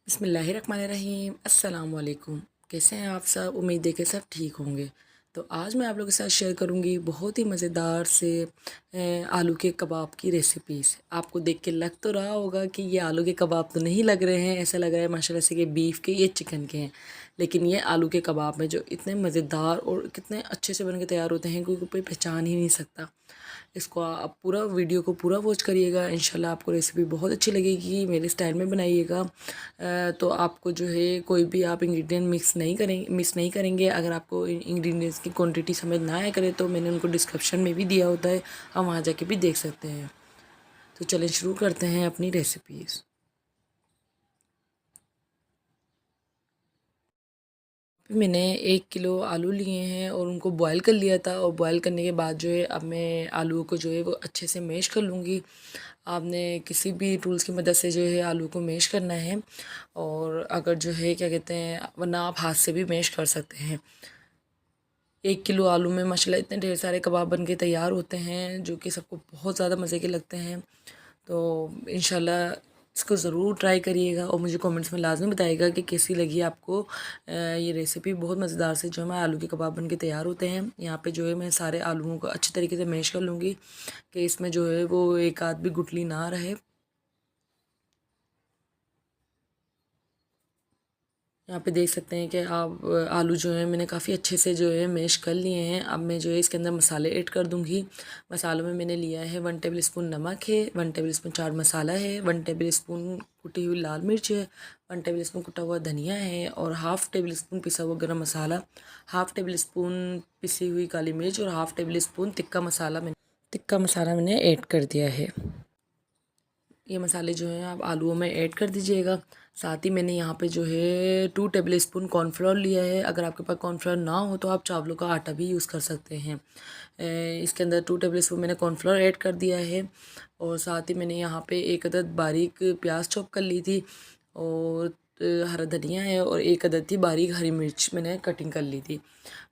बिस्मिल्लाहिर्रहमानिर्रहीम अस्सलाम वालेकुम। कैसे हैं आप सब? उम्मीद है कि सब ठीक होंगे। तो आज मैं आप लोगों के साथ शेयर करूंगी बहुत ही मज़ेदार से आलू के कबाब की रेसिपीज़। आपको देख के लग तो रहा होगा कि ये आलू के कबाब तो नहीं लग रहे हैं, ऐसा लग रहा है माशाल्लाह से कि बीफ के ये चिकन के हैं। लेकिन ये आलू के कबाब हैं जो इतने मज़ेदार और कितने अच्छे से बन के तैयार होते हैं कि कोई पहचान ही नहीं सकता। इसको आप पूरा वीडियो को पूरा वॉच करिएगा, इंशाल्लाह आपको रेसिपी बहुत अच्छी लगेगी। मेरे स्टाइल में बनाइएगा। तो आपको जो है कोई भी आप इंग्रेडिएंट मिक्स नहीं करेंगे। अगर आपको इंग्रेडिएंट्स की क्वांटिटी समझ ना आया करे तो मैंने उनको डिस्क्रिप्शन में भी दिया होता है, आप वहाँ जाके भी देख सकते हैं। तो चलें शुरू करते हैं अपनी रेसिपीज़। मैंने 1 किलो आलू लिए हैं और उनको बॉयल कर लिया था, और बॉयल करने के बाद जो है अब मैं आलू को जो है वो अच्छे से मैश कर लूँगी। आपने किसी भी टूल्स की मदद से जो है आलू को मैश करना है, और अगर जो है क्या कहते हैं, वरना आप हाथ से भी मैश कर सकते हैं। 1 किलो आलू में माशाल्लाह इतने ढेर सारे कबाब बन के तैयार होते हैं जो कि सबको बहुत ज़्यादा मज़े के लगते हैं। तो इंशाल्लाह इसको ज़रूर ट्राई करिएगा और मुझे कमेंट्स में लाज़मी बताइएगा कि कैसी लगी आपको ये रेसिपी। बहुत मज़ेदार से जो है हमारे आलू के कबाब बन के तैयार होते हैं। यहाँ पे जो है मैं सारे आलूओं को अच्छी तरीके से मैश कर लूँगी कि इसमें जो है वो एक आध भी गुठली ना रहे। यहाँ पे देख सकते हैं कि आप आलू जो है मैंने काफ़ी अच्छे से जो है मैश कर लिए हैं। अब मैं जो है इसके अंदर मसाले ऐड कर दूँगी। मसालों में मैंने लिया है 1 टेबल स्पून नमक है, 1 टेबल स्पून चाट मसाला है, 1 टेबल स्पून कुटी हुई लाल मिर्च है, 1 टेबल स्पून कुटा हुआ धनिया है, और हाफ़ टेबल स्पून पिसा हुआ गरम मसाला, हाफ़ टेबल स्पून पिसी हुई काली मिर्च, और हाफ़ टेबल स्पून तिक्का मसाला मैंने ऐड कर दिया है। ये मसाले जो हैं आप आलूओं में ऐड कर दीजिएगा। साथ ही मैंने यहाँ पे जो है 2 टेबल स्पून कॉर्नफ्लोर लिया है। अगर आपके पास कॉर्नफ्लोर ना हो तो आप चावलों का आटा भी यूज़ कर सकते हैं। इसके अंदर 2 टेबल स्पून मैंने कॉर्नफ्लोर ऐड कर दिया है, और साथ ही मैंने यहाँ पे एक अदद बारीक प्याज चॉप कर ली थी, और हरा धनिया है, और एक अदद थी बारीक हरी मिर्च मैंने कटिंग कर ली थी।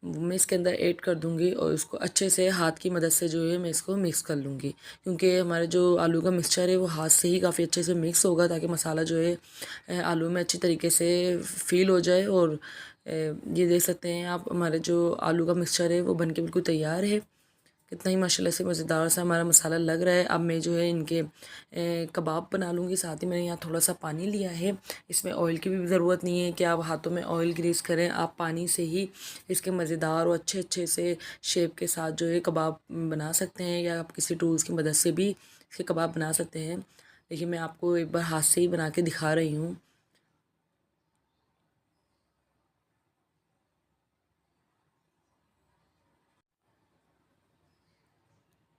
मैं इसके अंदर ऐड कर दूँगी और इसको अच्छे से हाथ की मदद से जो है मैं इसको मिक्स कर लूँगी, क्योंकि हमारे जो आलू का मिक्सचर है वो हाथ से ही काफ़ी अच्छे से मिक्स होगा, ताकि मसाला जो है आलू में अच्छी तरीके से फ़ील हो जाए। और ये देख सकते हैं आप हमारे जो आलू का मिक्सचर है वो बनके बिल्कुल तैयार है। कितना ही माशाल्लाह से मज़ेदार सा हमारा मसाला लग रहा है। अब मैं जो है इनके कबाब बना लूँगी। साथ ही मैंने यहाँ थोड़ा सा पानी लिया है। इसमें ऑयल की भी ज़रूरत नहीं है कि आप हाथों में ऑयल ग्रीस करें, आप पानी से ही इसके मज़ेदार और अच्छे अच्छे से शेप के साथ जो है कबाब बना सकते हैं, या आप किसी टूल्स की मदद से भी इसके कबाब बना सकते हैं। देखिए मैं आपको एक बार हाथ से ही बना के दिखा रही हूँ।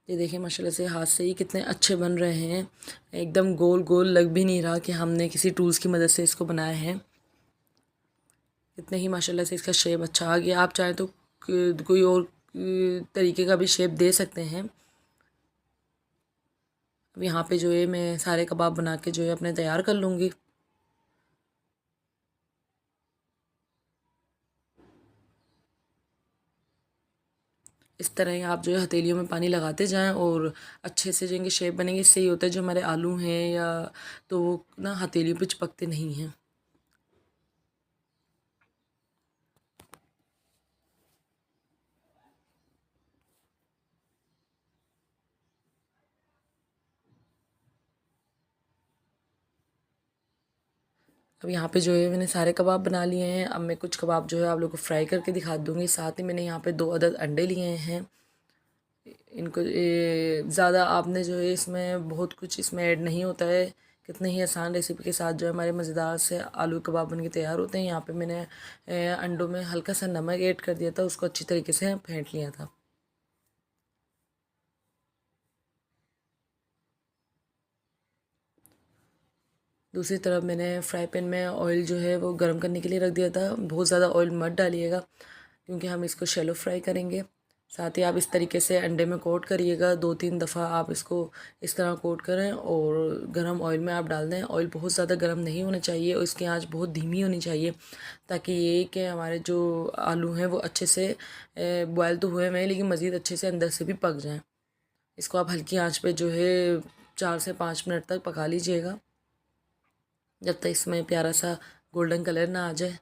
ये देखिए माशाल्लाह से हाथ से ही कितने अच्छे बन रहे हैं। एकदम गोल गोल लग भी नहीं रहा कि हमने किसी टूल्स की मदद से इसको बनाया है। इतने ही माशाल्लाह से इसका शेप अच्छा आ गया। आप चाहें तो कोई और तरीके का भी शेप दे सकते हैं। अब यहाँ पे जो है मैं सारे कबाब बना के जो है अपने तैयार कर लूँगी। इस तरह ही आप जो है हथेलियों में पानी लगाते जाएं, और अच्छे से जो इनके शेप बनेंगे। इससे ये होता है जो हमारे आलू हैं या तो वो ना हथेलियों पे चिपकते नहीं हैं। अब यहाँ पे जो है मैंने सारे कबाब बना लिए हैं। अब मैं कुछ कबाब जो है आप लोगों को फ्राई करके दिखा दूँगी। साथ ही मैंने यहाँ पे 2 अदद अंडे लिए हैं। इनको ज़्यादा आपने जो है इसमें बहुत कुछ इसमें ऐड नहीं होता है। कितने ही आसान रेसिपी के साथ जो है हमारे मज़ेदार से आलू कबाब बन के तैयार होते हैं। यहाँ पे मैंने अंडों में हल्का सा नमक ऐड कर दिया था, उसको अच्छी तरीके से फेंट लिया था। दूसरी तरफ मैंने फ्राई पैन में ऑयल जो है वो गर्म करने के लिए रख दिया था। बहुत ज़्यादा ऑयल मत डालिएगा, क्योंकि हम इसको शैलो फ्राई करेंगे। साथ ही आप इस तरीके से अंडे में कोट करिएगा। 2-3 दफ़ा आप इसको इस तरह कोट करें और गरम ऑयल में आप डाल दें। ऑयल बहुत ज़्यादा गर्म नहीं होना चाहिए, और इसकी आंच बहुत धीमी होनी चाहिए, ताकि ये कि हमारे जो आलू हैं वो अच्छे से बॉयल तो हुए हुए हैं, लेकिन मज़ीद अच्छे से अंदर से भी पक जाएँ। इसको आप हल्की आंच पे जो है 4 से 5 मिनट तक पका लीजिएगा। जब तक इसमें प्यारा सा गोल्डन कलर ना आ जाए।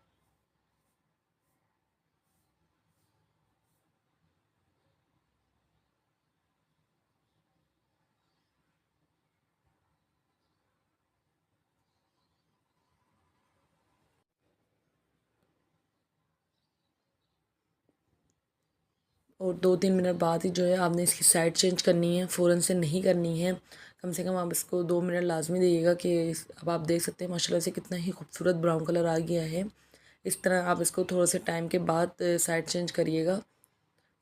और 2-3 मिनट बाद ही जो है आपने इसकी साइड चेंज करनी है, फ़ौरन से नहीं करनी है। कम से कम आप इसको 2 मिनट लाजमी दीजिएगा कि अब आप देख सकते हैं माशाल्लाह से कितना ही खूबसूरत ब्राउन कलर आ गया है। इस तरह आप इसको थोड़ा से टाइम के बाद साइड चेंज करिएगा,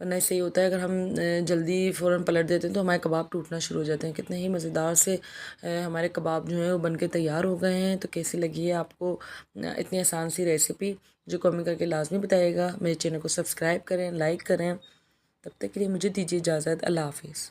वरना इससे ये होता है अगर हम जल्दी फ़ौरन पलट देते हैं तो हमारे कबाब टूटना शुरू हो जाते हैं। कितने ही मज़ेदार से हमारे कबाब जो हैं वो बन के तैयार हो गए हैं। तो कैसी लगी है आपको इतनी आसान सी रेसिपी, जो कमेंट करके लाजमी बताइएगा। मेरे चैनल को सब्सक्राइब करें, लाइक करें। तब तक के लिए मुझे दीजिए इजाज़त। अल्लाह हाफ़िज़।